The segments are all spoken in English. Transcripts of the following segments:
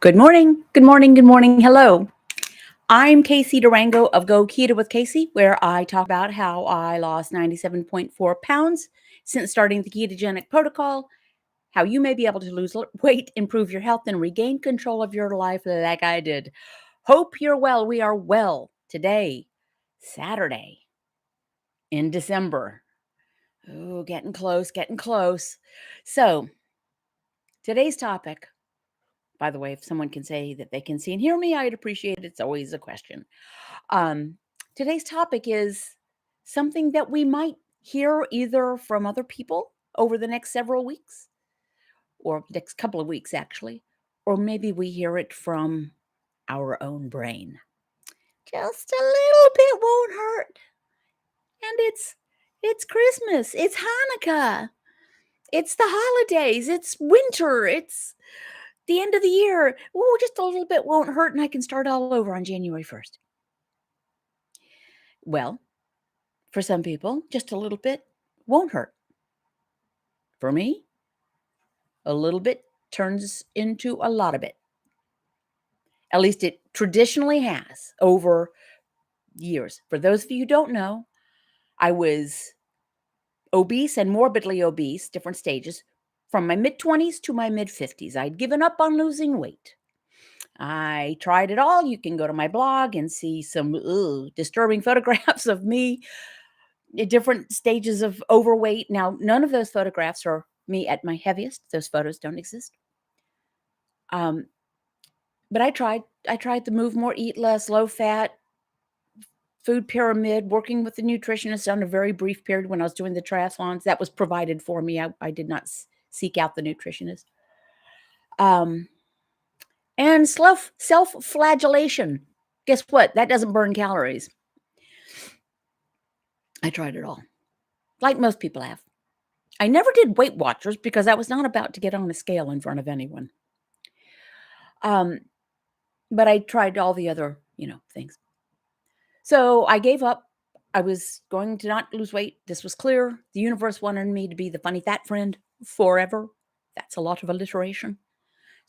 Good morning. Good morning. Good morning. Hello. I'm Casey Durango of Go Keto with Casey, where I talk about how I lost 97.4 pounds since starting the ketogenic protocol, how you may be able to lose weight, improve your health, and regain control of your life like I did. Hope you're well. We are well today, Saturday in December. Oh, getting close, getting close. So, today's topic, by the way, if someone can say that they can see and hear me, I'd appreciate it. It's always a question. Um, Today's topic is something that we might hear either from other people over the next several weeks, or next couple of weeks, actually, or maybe we hear it from our own brain. Just a little bit won't hurt. And it's Christmas, it's Hanukkah, it's the holidays, it's winter, it's the end of the year. Oh, just a little bit won't hurt, and I can start all over on January 1st. Well, for some people, just a little bit won't hurt. For me, a little bit turns into a lot of it. At least it traditionally has over years. For those of you who don't know, I was obese and morbidly obese, different stages, from my mid 20s to my mid 50s. I'd given up on losing weight. I tried it all. You can go to my blog and see some disturbing photographs of me at different stages of overweight. Now, none of those photographs are me at my heaviest. Those photos don't exist. Um, but I tried. I tried to move more, eat less, low fat, food pyramid, working with the nutritionist on a very brief period when I was doing the triathlons. That was provided for me. I did not seek out the nutritionist. Um, and self-flagellation. Guess what? That doesn't burn calories. I tried it all, like most people have. I never did Weight Watchers because I was not about to get on a scale in front of anyone. Um, but I tried all the other, things. So I gave up. I was going to not lose weight. This was clear. The universe wanted me to be the funny fat friend forever. That's a lot of alliteration.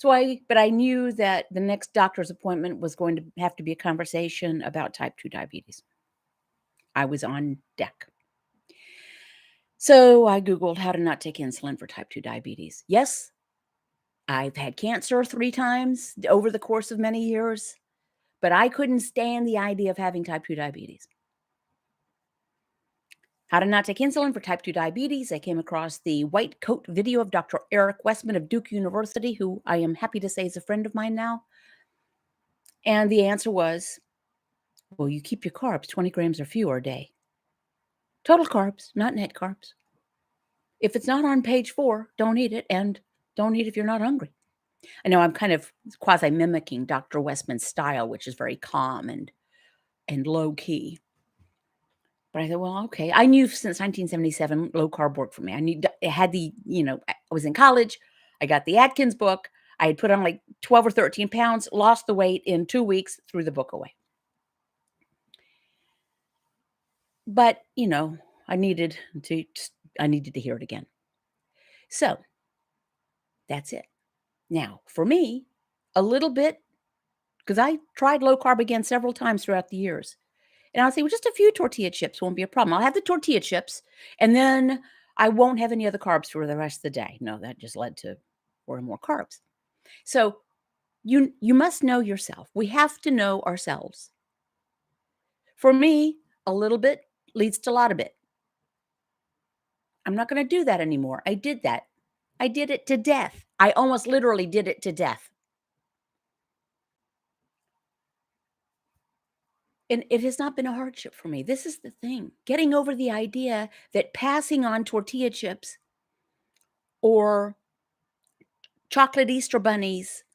But I knew that the next doctor's appointment was going to have to be a conversation about type 2 diabetes. I was on deck. So I Googled how to not take insulin for type 2 diabetes. Yes, I've had cancer 3 times over the course of many years, but I couldn't stand the idea of having type 2 diabetes. How to not take insulin for type 2 diabetes. I came across the white coat video of Dr. Eric Westman of Duke University, who I am happy to say is a friend of mine now. And the answer was, well, you keep your carbs 20 grams or fewer a day. Total carbs, not net carbs. If it's not on page 4, don't eat it, and don't eat if you're not hungry. I know I'm kind of quasi mimicking Dr. Westman's style, which is very calm and low key. But I thought, well, okay. I knew since 1977 low carb worked for me. I had I was in college. I got the Atkins book. I had put on like 12 or 13 pounds, lost the weight in 2 weeks, threw the book away. But, I needed to hear it again. So that's it. Now, for me, a little bit, because I tried low carb again several times throughout the years. And I'll say, well, just a few tortilla chips won't be a problem. I'll have the tortilla chips, and then I won't have any other carbs for the rest of the day. No, that just led to more and more carbs. So you must know yourself. We have to know ourselves. For me, a little bit leads to a lot of it. I'm not going to do that anymore. I did that. I did it to death. I almost literally did it to death. And it has not been a hardship for me. This is the thing. Getting over the idea that passing on tortilla chips or chocolate Easter bunnies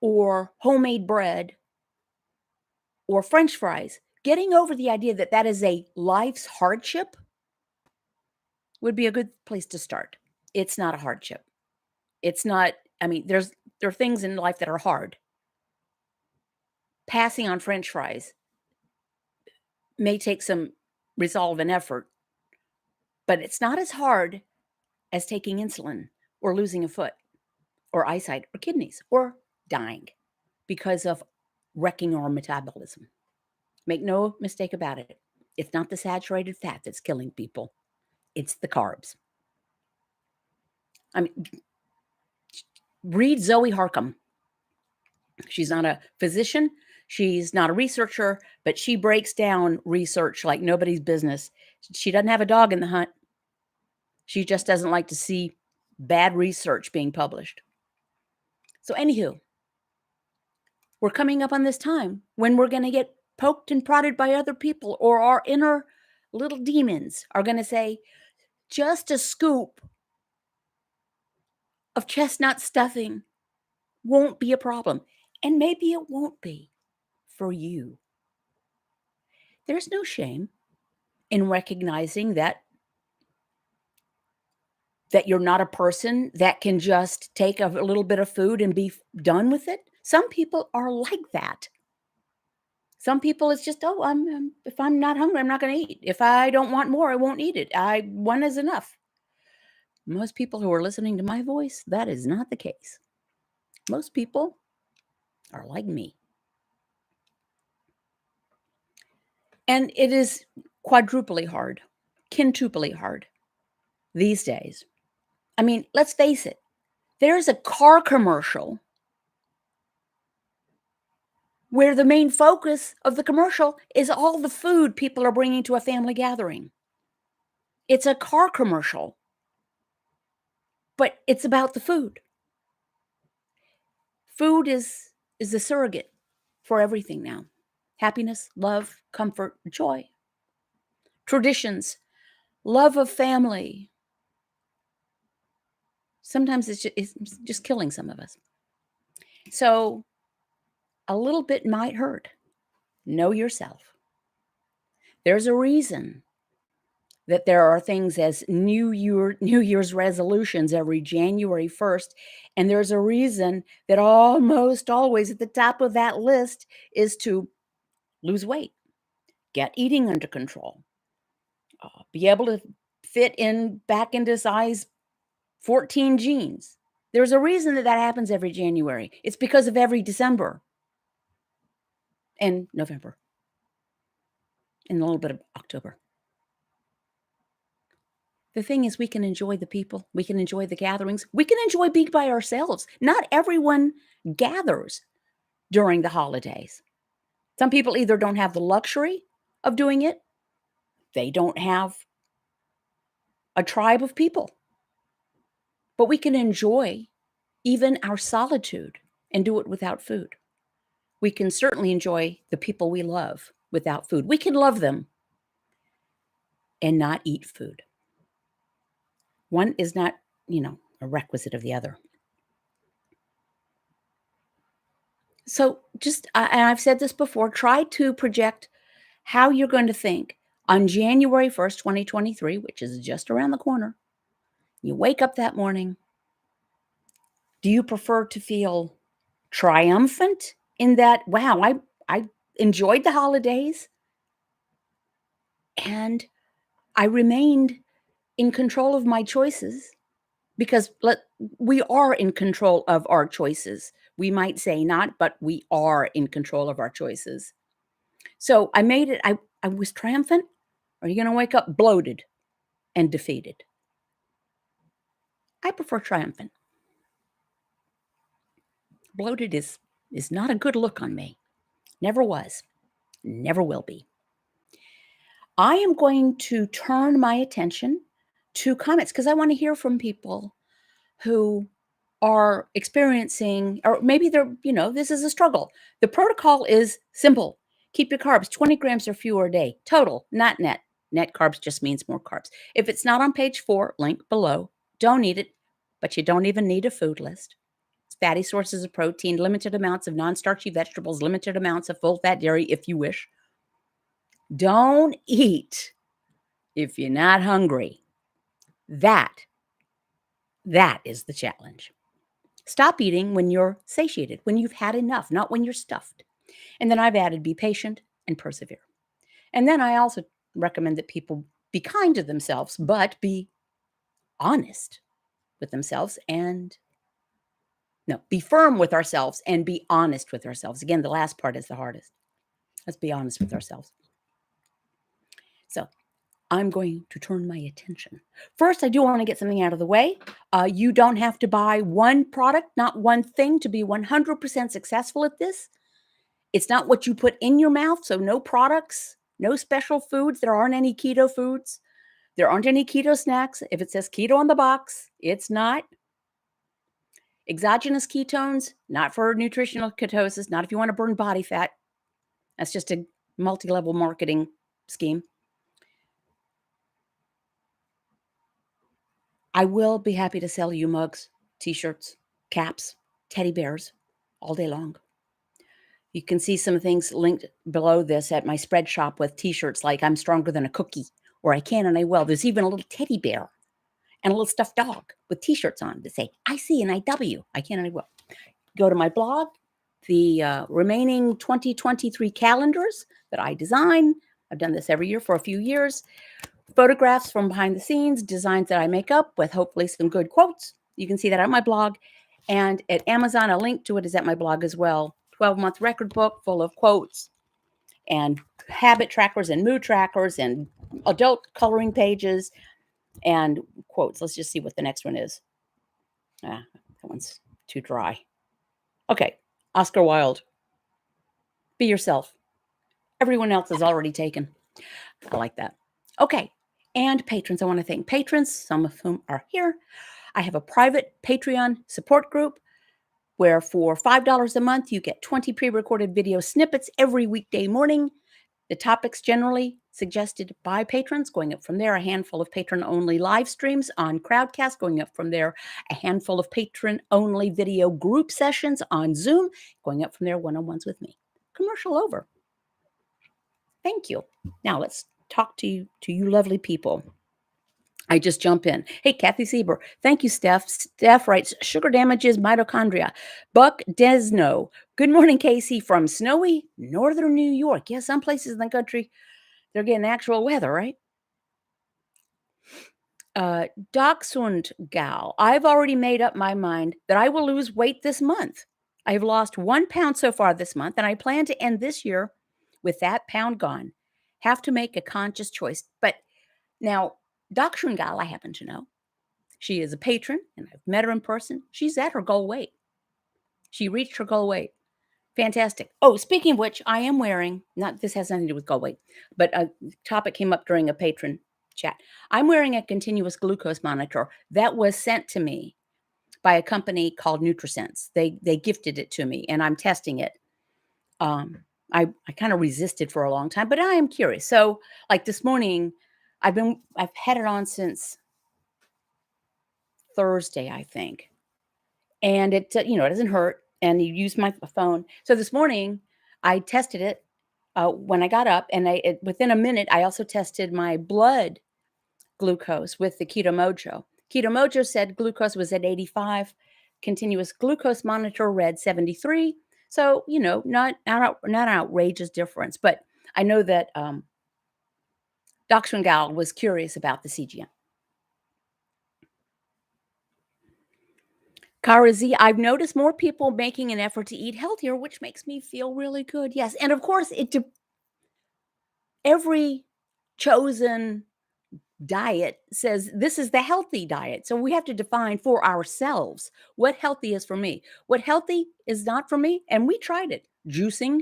or homemade bread or French fries, getting over the idea that that is a life's hardship would be a good place to start. It's not a hardship. It's not, there are things in life that are hard. Passing on French fries may take some resolve and effort, but it's not as hard as taking insulin or losing a foot or eyesight or kidneys or dying because of wrecking our metabolism. Make no mistake about it. It's not the saturated fat that's killing people. It's the carbs. I mean, read Zoe Harcum. She's not a physician. She's not a researcher, but she breaks down research like nobody's business. She doesn't have a dog in the hunt. She just doesn't like to see bad research being published. So anywho, we're coming up on this time when we're going to get poked and prodded by other people, or our inner little demons are going to say, just a scoop of chestnut stuffing won't be a problem. And maybe it won't be for you. There's no shame in recognizing that you're not a person that can just take a little bit of food and be done with it. Some people are like that. Some people, it's just, oh, if I'm not hungry, I'm not going to eat. If I don't want more, I won't eat it. One is enough. Most people who are listening to my voice, that is not the case. Most people are like me. And it is quadruply hard, quintuply hard these days. I mean, let's face it. There's a car commercial where the main focus of the commercial is all the food people are bringing to a family gathering. It's a car commercial, but it's about the food. Food is a surrogate for everything now. Happiness, love, comfort, joy, traditions, love of family. Sometimes it's just killing some of us. So a little bit might hurt. Know yourself. There's a reason that there are things as New Year's resolutions every January 1st. And there's a reason that almost always at the top of that list is to lose weight, get eating under control, be able to fit in back into size 14 jeans. There's a reason that happens every January. It's because of every December and November and a little bit of October. The thing is, we can enjoy the people. We can enjoy the gatherings. We can enjoy being by ourselves. Not everyone gathers during the holidays. Some people either don't have the luxury of doing it. They don't have a tribe of people. But we can enjoy even our solitude and do it without food. We can certainly enjoy the people we love without food. We can love them and not eat food. One is not, a requisite of the other. So and I've said this before, try to project how you're going to think on January 1st, 2023, which is just around the corner. You wake up that morning. Do you prefer to feel triumphant in that, wow, I enjoyed the holidays and I remained in control of my choices? Because we are in control of our choices. We might say not, but we are in control of our choices. So I made it. I was triumphant. Or are you going to wake up bloated and defeated? I prefer triumphant. Bloated is not a good look on me. Never was. Never will be. I am going to turn my attention to comments because I want to hear from people who are experiencing, or maybe they're, this is a struggle. The protocol is simple. Keep your carbs 20 grams or fewer a day. Total, not net. Net carbs just means more carbs. If it's not on page 4, link below. Don't eat it, but you don't even need a food list. It's fatty sources of protein, limited amounts of non-starchy vegetables, limited amounts of full-fat dairy if you wish. Don't eat if you're not hungry. That is the challenge. Stop eating when you're satiated, when you've had enough, not when you're stuffed. And then I've added be patient and persevere. And then I also recommend that people be kind to themselves, but be honest with themselves and No, be firm with ourselves and be honest with ourselves. Again, the last part is the hardest. Let's be honest with ourselves. So I'm going to turn my attention. First, I do want to get something out of the way. You don't have to buy one product, not one thing, to be 100% successful at this. It's not what you put in your mouth, so no products, no special foods. There aren't any keto foods. There aren't any keto snacks. If it says keto on the box, it's not. Exogenous ketones, not for nutritional ketosis, not if you want to burn body fat. That's just a multi-level marketing scheme. I will be happy to sell you mugs, t-shirts, caps, teddy bears all day long. You can see some things linked below this at my spread shop with t-shirts like I'm stronger than a cookie, or I can and I will. There's even a little teddy bear and a little stuffed dog with t-shirts on that say, I see and I W, I can and I will. Go to my blog, the remaining 2023 calendars that I design. I've done this every year for a few years. Photographs from behind the scenes, designs that I make up with hopefully some good quotes. You can see that on my blog. And at Amazon, a link to it is at my blog as well. 12-month record book full of quotes and habit trackers and mood trackers and adult coloring pages and quotes. Let's just see what the next one is. That one's too dry. Okay, Oscar Wilde. Be yourself. Everyone else is already taken. I like that. Okay, and patrons. I want to thank patrons, some of whom are here. I have a private Patreon support group where for $5 a month, you get 20 pre-recorded video snippets every weekday morning. The topics generally suggested by patrons, going up from there, a handful of patron-only live streams on Crowdcast, going up from there, a handful of patron-only video group sessions on Zoom, going up from there, one-on-ones with me. Commercial over. Thank you. Now let's talk to you lovely people. I just jump in. Hey, Kathy Sieber. Thank you, Steph. Steph writes, sugar damages mitochondria. Buck Desno. Good morning, Casey, from snowy northern New York. Yeah, some places in the country, they're getting actual weather, right? Dachshund Gal. I've already made up my mind that I will lose weight this month. I have lost 1 pound so far this month, and I plan to end this year with that pound gone. Have to make a conscious choice. But now, Dachshund Gal, I happen to know. She is a patron, and I've met her in person. She's at her goal weight. She reached her goal weight. Fantastic. Oh, speaking of which, I am wearing, this has nothing to do with goal weight, but a topic came up during a patron chat. I'm wearing a continuous glucose monitor that was sent to me by a company called NutriSense. They gifted it to me, and I'm testing it. I kind of resisted for a long time, but I am curious. So, like this morning, I've had it on since Thursday, I think. And it, it doesn't hurt. And you use my phone. So this morning I tested it when I got up, and within a minute, I also tested my blood glucose with the Keto Mojo. Keto Mojo said glucose was at 85. Continuous glucose monitor read 73. So, not an outrageous difference, but I know that Dr. Gal was curious about the CGM. Kara Z, I've noticed more people making an effort to eat healthier, which makes me feel really good. Yes. And of course, every chosen diet says this is the healthy diet. So we have to define for ourselves what healthy is for me. What healthy is not for me. And we tried it. Juicing.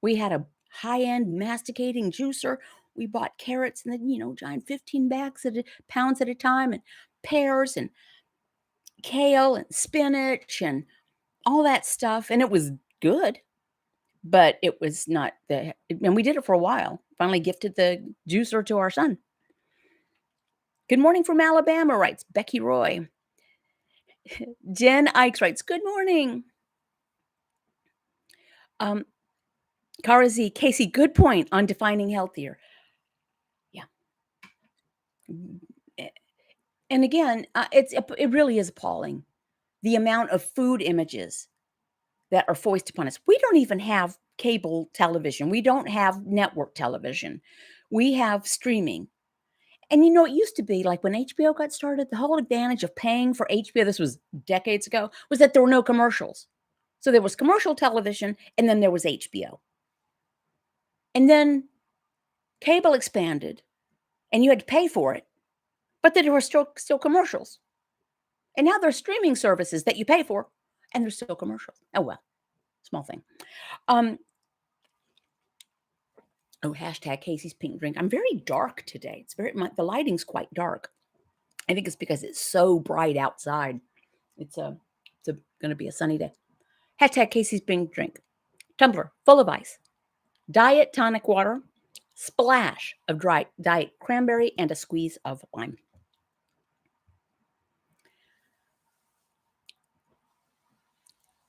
We had a high-end masticating juicer. We bought carrots and then, giant 15 pounds at a time, and pears and kale and spinach and all that stuff. And it was good, but it was not and we did it for a while. Finally gifted the juicer to our son. Good morning from Alabama, writes Becky Roy. Jen Ikes writes, good morning. Kara Z, Casey, good point on defining healthier. Yeah. And again, it really is appalling, the amount of food images that are foisted upon us. We don't even have cable television. We don't have network television. We have streaming. And it used to be like when HBO got started, the whole advantage of paying for HBO, this was decades ago, was that there were no commercials. So there was commercial television and then there was HBO. And then cable expanded and you had to pay for it, but then there were still commercials. And now there's streaming services that you pay for and there's still commercials. Oh, well, small thing. Hashtag Casey's pink drink. I'm very dark today. The lighting's quite dark. I think it's because it's so bright outside. It's going to be a sunny day. Hashtag Casey's pink drink. Tumbler full of ice. Diet tonic water. Splash of diet cranberry and a squeeze of lime.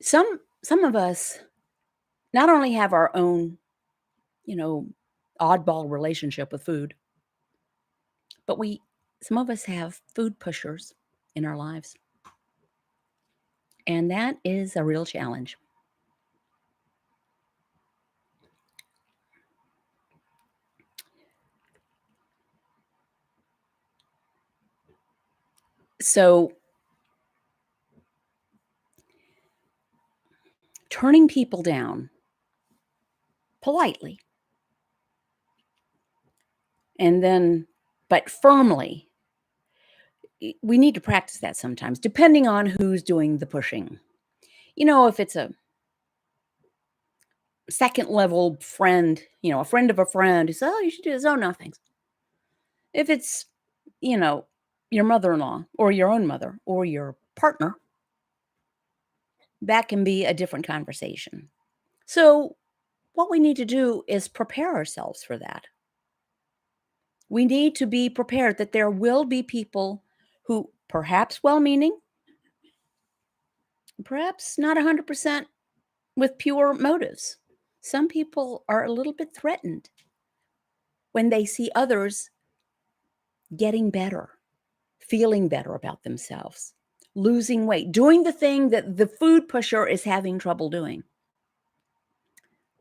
Some of us not only have our own, oddball relationship with food, but some of us have food pushers in our lives. And that is a real challenge. So turning people down politely and then, but firmly, we need to practice that sometimes, depending on who's doing the pushing. If it's a second level friend, a friend of a friend who says, oh, you should do this. Oh, no, thanks. If it's, your mother-in-law or your own mother or your partner, that can be a different conversation. So what we need to do is prepare ourselves for that. We need to be prepared that there will be people who perhaps well-meaning, perhaps not 100% with pure motives. Some people are a little bit threatened when they see others getting better, feeling better about themselves, losing weight, doing the thing that the food pusher is having trouble doing.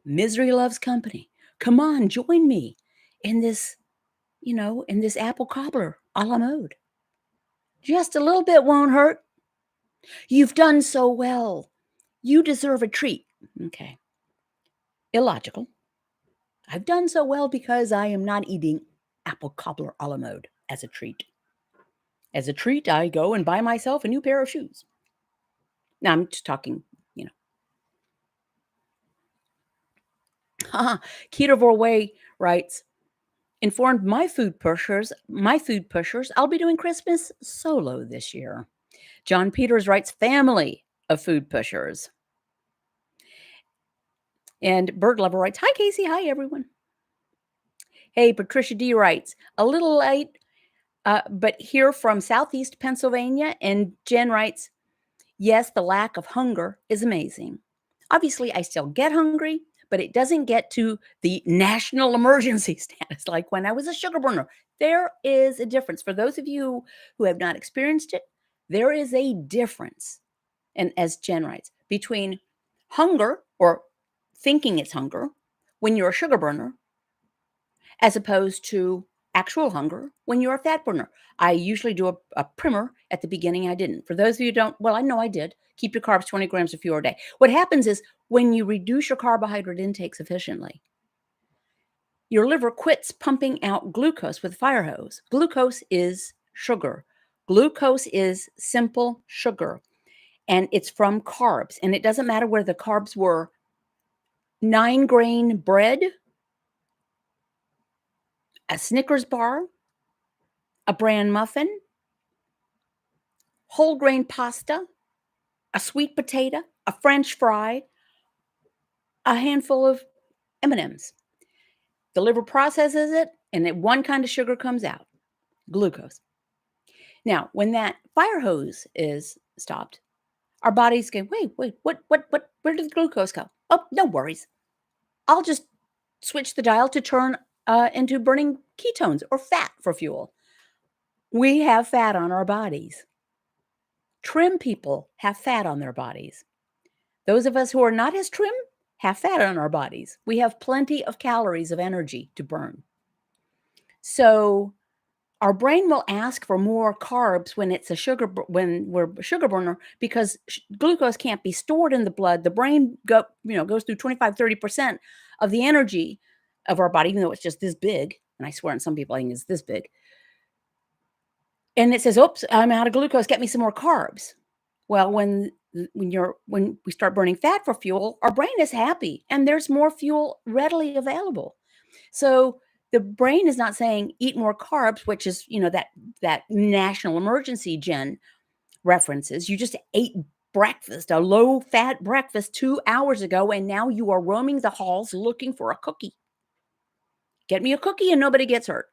Misery loves company. Come on, join me in this, in this apple cobbler a la mode. Just a little bit won't hurt. You've done so well. You deserve a treat. Okay. Illogical. I've done so well because I am not eating apple cobbler a la mode as a treat. As a treat, I go and buy myself a new pair of shoes. Now, I'm just talking, Ketovore Way writes, informed my food pushers, I'll be doing Christmas solo this year. John Peters writes, family of food pushers. And Bird Lover writes, hi, Casey. Hi, everyone. Hey, Patricia D writes, a little late, but here from Southeast Pennsylvania. And Jen writes, yes, the lack of hunger is amazing. Obviously, I still get hungry, but it doesn't get to the national emergency status like when I was a sugar burner. There is a difference. For those of you who have not experienced it, there is a difference. And as Jen writes, between hunger or thinking it's hunger when you're a sugar burner, as opposed to actual hunger when you're a fat burner. I usually do a primer at the beginning. I didn't. For those of you who don't, well, I know I did. Keep your carbs 20 grams or fewer a day. What happens is when you reduce your carbohydrate intake sufficiently, your liver quits pumping out glucose with a fire hose. Glucose is sugar. Glucose is simple sugar, and it's from carbs. And it doesn't matter where the carbs were 9-grain bread, a Snickers bar, a bran muffin, whole grain pasta, a sweet potato, a French fry, a handful of M&Ms. The liver processes it, and then one kind of sugar comes out, glucose. Now, when that fire hose is stopped, our bodies go, wait, what, where did the glucose go? Oh, no worries. I'll just switch the dial to turn into burning ketones or fat for fuel. We have fat on our bodies. Trim people have fat on their bodies. Those of us who are not as trim have fat on our bodies. We have plenty of calories of energy to burn. So our brain will ask for more carbs when it's when we're a sugar burner, because glucose can't be stored in the blood. The brain goes through 25-30% of the energy of our body, even though it's just this big. And I swear, on some people, I think it's this big. And it says, "Oops, I'm out of glucose. Get me some more carbs." Well, when we start burning fat for fuel, our brain is happy, and there's more fuel readily available. So the brain is not saying eat more carbs, which is that national emergency Jen references. You just ate breakfast, a low fat breakfast 2 hours ago, and now you are roaming the halls looking for a cookie. Get me a cookie and nobody gets hurt.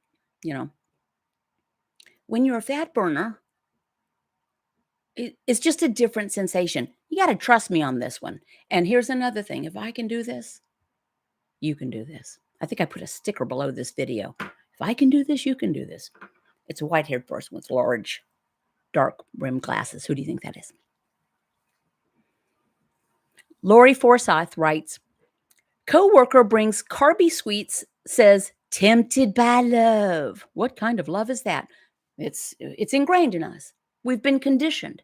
When you're a fat burner, it's just a different sensation. You got to trust me on this one. And here's another thing. If I can do this, you can do this. I think I put a sticker below this video. If I can do this, you can do this. It's a white-haired person with large, dark rim glasses. Who do you think that is? Lori Forsyth writes, "Coworker brings carby sweets, says tempted by love." What kind of love is that? It's ingrained in us. We've been conditioned.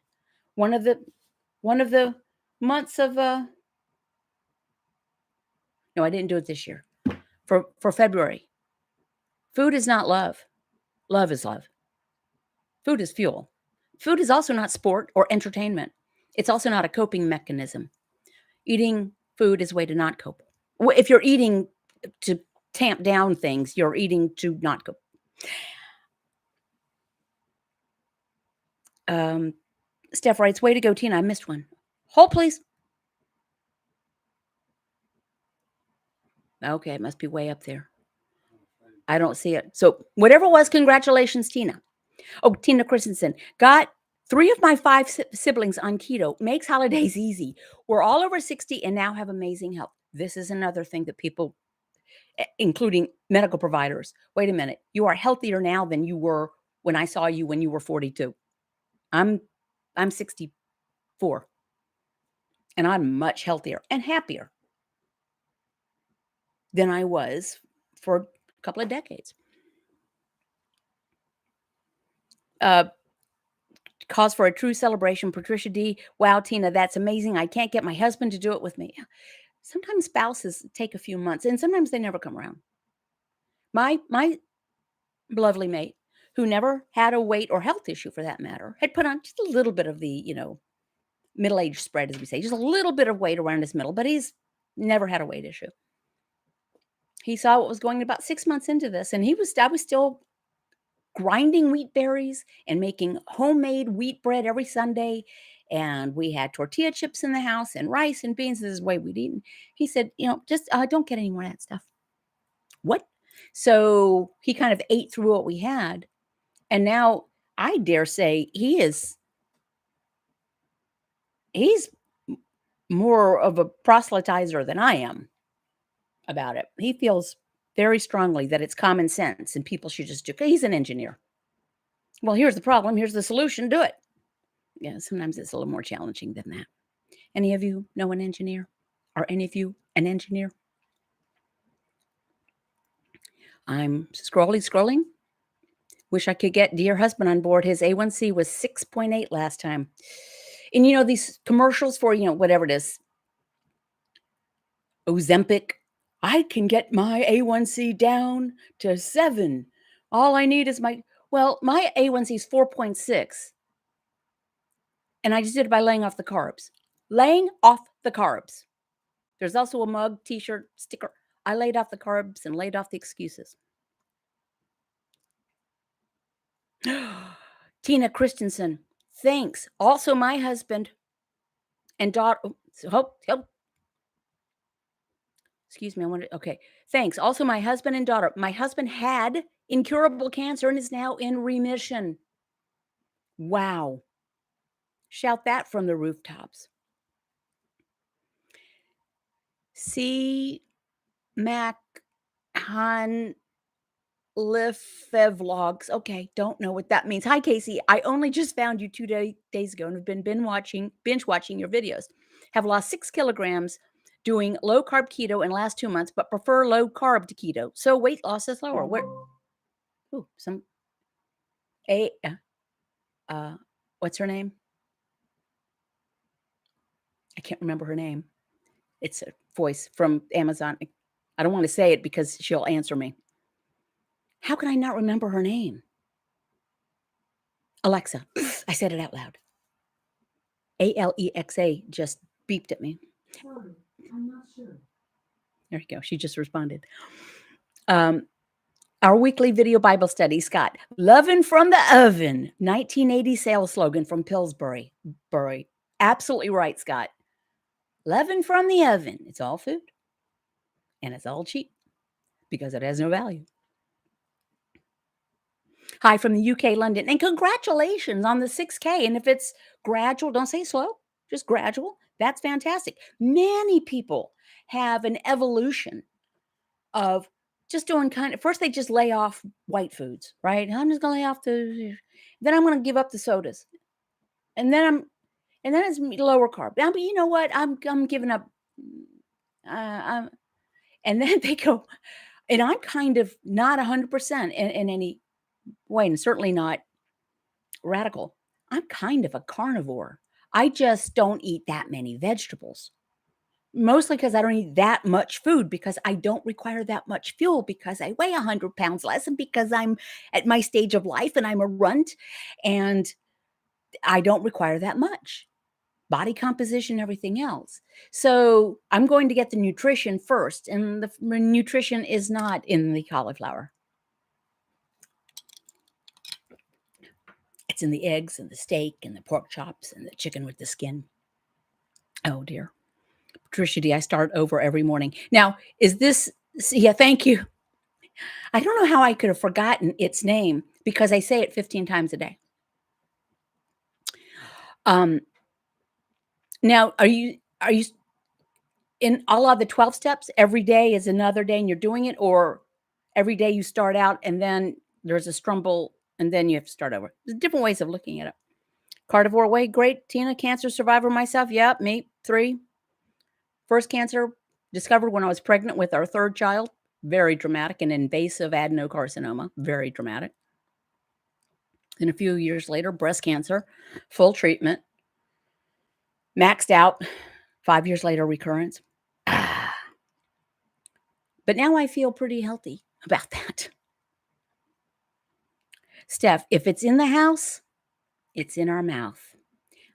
One of the months of no, I didn't do it this year. For February. Food is not love. Love is love. Food is fuel. Food is also not sport or entertainment. It's also not a coping mechanism. Eating food is a way to not cope. If you're eating to tamp down things, you're eating to not cope. Steph writes, "Way to go, Tina. I missed one. Hold, please." Okay, it must be way up there. I don't see it. So whatever it was, congratulations, Tina. Oh, Tina Christensen. Got 3 of my 5 siblings on keto. Makes holidays easy. We're all over 60 and now have amazing health. This is another thing that people, including medical providers, wait a minute. You are healthier now than you were when I saw you when you were 42. I'm 64. And I'm much healthier and happier than I was for a couple of decades. Cause for a true celebration. Patricia D. Wow, Tina, that's amazing. I can't get my husband to do it with me. Sometimes spouses take a few months, and sometimes they never come around. My lovely mate, who never had a weight or health issue for that matter, had put on just a little bit of the, middle-age spread, as we say, just a little bit of weight around his middle, but he's never had a weight issue. He saw what was going about 6 months into this, and I was still grinding wheat berries and making homemade wheat bread every Sunday. And we had tortilla chips in the house and rice and beans. This is the way we'd eaten. He said, just don't get any more of that stuff. What? So he kind of ate through what we had. And now I dare say he's more of a proselytizer than I am about it. He feels very strongly that it's common sense and people should just do it. He's an engineer. Well, here's the problem. Here's the solution. Do it. Yeah, sometimes it's a little more challenging than that. Any of you know an engineer? Are any of you an engineer? I'm scrolling. Wish I could get dear husband on board. His A1C was 6.8 last time. And these commercials for, whatever it is, Ozempic, I can get my A1C down to 7. All I need is my A1C is 4.6. And I just did it by laying off the carbs. Laying off the carbs. There's also a mug, t-shirt, sticker. I laid off the carbs and laid off the excuses. Tina Christensen, thanks. Also, my husband and daughter. Excuse me. Okay. Thanks. Also, my husband and daughter. My husband had incurable cancer and is now in remission. Wow. Shout that from the rooftops. C. Mac Han Lifevlogs. Okay, don't know what that means. Hi, Casey. I only just found you 2 days ago and have been binge watching your videos. Have lost 6 kilograms doing low carb keto in the last 2 months, but prefer low carb to keto. So weight loss is lower. A, what's her name? I can't remember her name. It's a voice from Amazon. I don't want to say it because she'll answer me. How can I not remember her name? Alexa. I said it out loud. Alexa just beeped at me. Sorry, I'm not sure. There you go. She just responded. Our weekly video Bible study, Scott. Lovin' from the oven. 1980 sales slogan from Pillsbury. Absolutely right, Scott. Lovin' from the oven. It's all food. And it's all cheap because it has no value. Hi from the UK, London. And congratulations on the 6K. And if it's gradual, don't say slow, just gradual. That's fantastic. Many people have an evolution of just doing first they just lay off white foods, right? I'm just gonna lay off then I'm gonna give up the sodas. And then it's lower carb. Now, but you know what? I'm giving up. And then they go, and I'm kind of not 100% in any way, and certainly not radical. I'm kind of a carnivore. I just don't eat that many vegetables. Mostly because I don't eat that much food, because I don't require that much fuel, because I weigh 100 pounds less, and because I'm at my stage of life and I'm a runt and I don't require that much body composition, everything else. So I'm going to get the nutrition first, and the nutrition is not in the cauliflower. It's in the eggs and the steak and the pork chops and the chicken with the skin. Oh dear. Patricia D, I start over every morning. Now, is this, yeah, thank you. I don't know how I could have forgotten its name because I say it 15 times a day. Now, are you in all of the 12 steps? Every day is another day and you're doing it, or every day you start out and then there's a strumble and then you have to start over? There's different ways of looking at it. Carnivore way, great. Tina, cancer survivor myself. Yep, me, 3. First cancer discovered when I was pregnant with our 3rd child. Very dramatic. An invasive adenocarcinoma. Very dramatic. Then a few years later, breast cancer, full treatment, maxed out. 5 years later, recurrence. But now I feel pretty healthy about that. Steph, if it's in the house, it's in our mouth.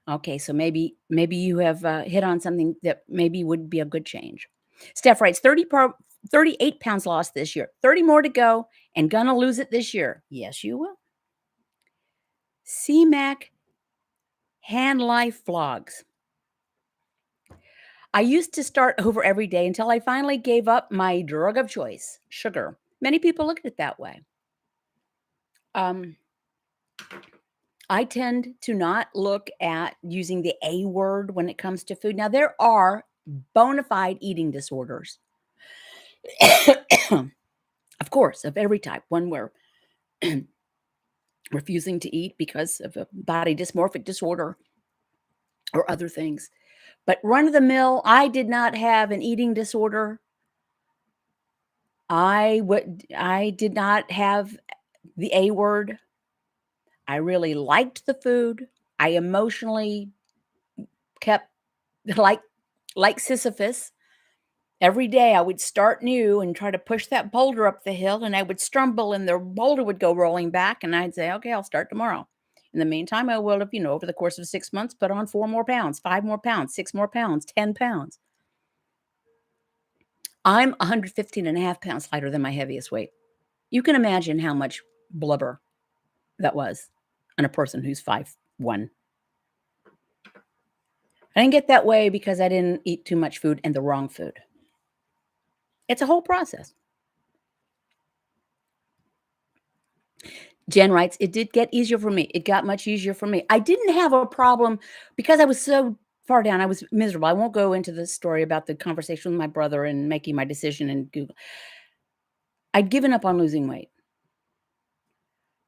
Okay, so maybe you have hit on something that maybe would be a good change. Steph writes, 38 pounds lost this year, 30 more to go, and gonna lose it this year. Yes, you will. CMAC Hand Life Vlogs. I used to start over every day until I finally gave up my drug of choice, sugar. Many people look at it that way. I tend to not look at using the A word when it comes to food. Now, there are bona fide eating disorders, of course, of every type. One where refusing to eat because of a body dysmorphic disorder or other things. But run of the mill, I did not have an eating disorder. I did not have the A word. I really liked the food. I emotionally kept like Sisyphus. Every day I would start new and try to push that boulder up the hill, and I would stumble and the boulder would go rolling back, and I'd say, okay, I'll start tomorrow. In the meantime, I will have, over the course of 6 months, put on 4 more pounds, 5 more pounds, 6 more pounds, 10 pounds. I'm 115 and a half pounds lighter than my heaviest weight. You can imagine how much blubber that was on a person who's 5'1". I didn't get that way because I didn't eat too much food and the wrong food. It's a whole process. Jen writes, it did get easier for me. It got much easier for me. I didn't have a problem because I was so far down. I was miserable. I won't go into the story about the conversation with my brother and making my decision in Google. I'd given up on losing weight.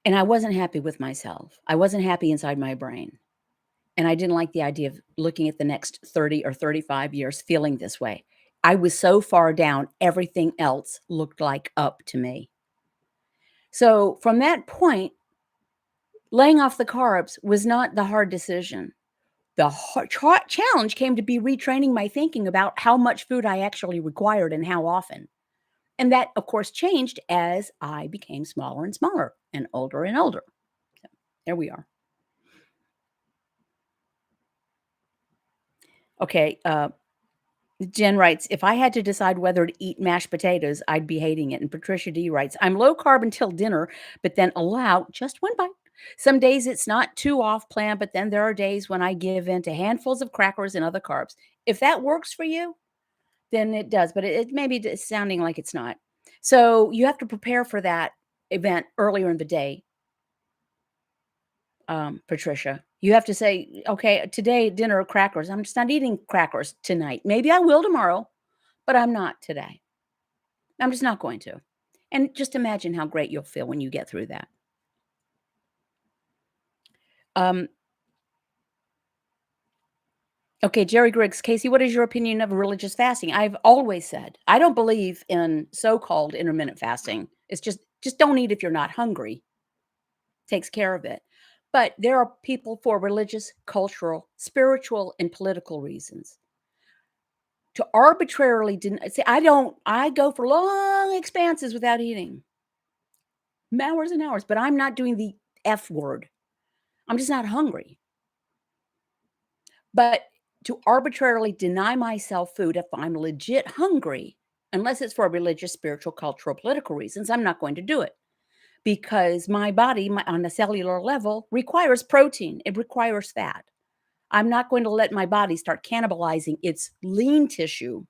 And I wasn't happy with myself. I wasn't happy inside my brain. And I didn't like the idea of looking at the next 30 or 35 years feeling this way. I was so far down, everything else looked like up to me. So from that point, Laying off the carbs was not the hard decision. The challenge came to be retraining my thinking about how much food I actually required and how often. And that, of course, changed as I became smaller and smaller and older and older. So there we are. Okay. Jen writes, if I had to decide whether to eat mashed potatoes, I'd be hating it. And Patricia D writes, I'm low carb until dinner, but then allow just one bite. Some days it's not too off plan, but then there are days when I give in to handfuls of crackers and other carbs. If that works for you, then it does, but it maybe it's sounding like it's not. So you have to prepare for that event earlier in the day, Patricia. You have to say, okay, today dinner crackers. I'm just not eating crackers tonight. Maybe I will tomorrow, but I'm not today. I'm just not going to. And just imagine how great you'll feel when you get through that. Okay, Jerry Griggs, Casey, what is your opinion of religious fasting? I've always said I don't believe in so-called intermittent fasting. It's just don't eat if you're not hungry. Takes care of it. But there are people for religious, cultural, spiritual, and political reasons to arbitrarily say I go for long expanses without eating. Hours and hours, but I'm not doing the F word. I'm just not hungry. But to arbitrarily deny myself food if I'm legit hungry, unless it's for religious, spiritual, cultural, political reasons, I'm not going to do it because my body, on a cellular level, requires protein. It requires fat. I'm not going to let my body start cannibalizing its lean tissue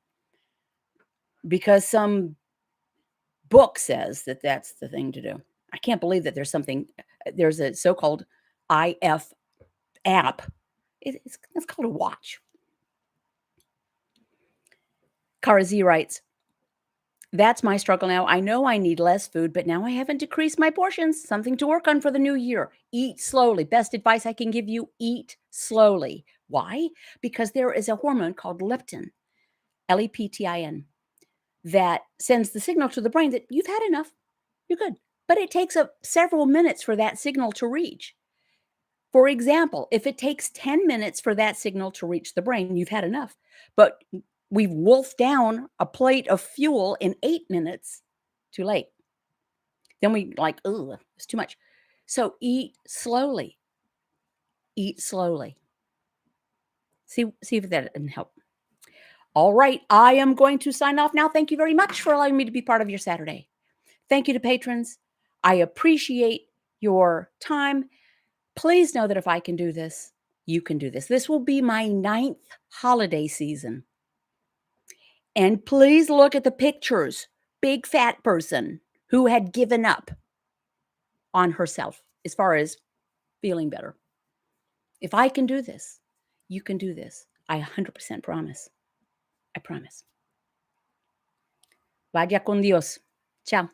because some book says that that's the thing to do. I can't believe that there's a so-called IF app. It's called a watch. Cara Z writes, that's my struggle now. I know I need less food, but now I haven't decreased my portions. Something to work on for the new year. Eat slowly. Best advice I can give you, eat slowly. Why? Because there is a hormone called leptin, Leptin, that sends the signal to the brain that you've had enough. You're good. But it takes several minutes for that signal to reach. For example, if it takes 10 minutes for that signal to reach the brain, you've had enough. But we've wolfed down a plate of fuel in 8 minutes. Too late. Then we like, ugh, it's too much. So eat slowly. Eat slowly. See if that can help. All right. I am going to sign off now. Thank you very much for allowing me to be part of your Saturday. Thank you to patrons. I appreciate your time. Please know that if I can do this, you can do this. This will be my 9th holiday season. And please look at the pictures. Big fat person who had given up on herself as far as feeling better. If I can do this, you can do this. I 100% promise. I promise. Vaya con Dios. Ciao.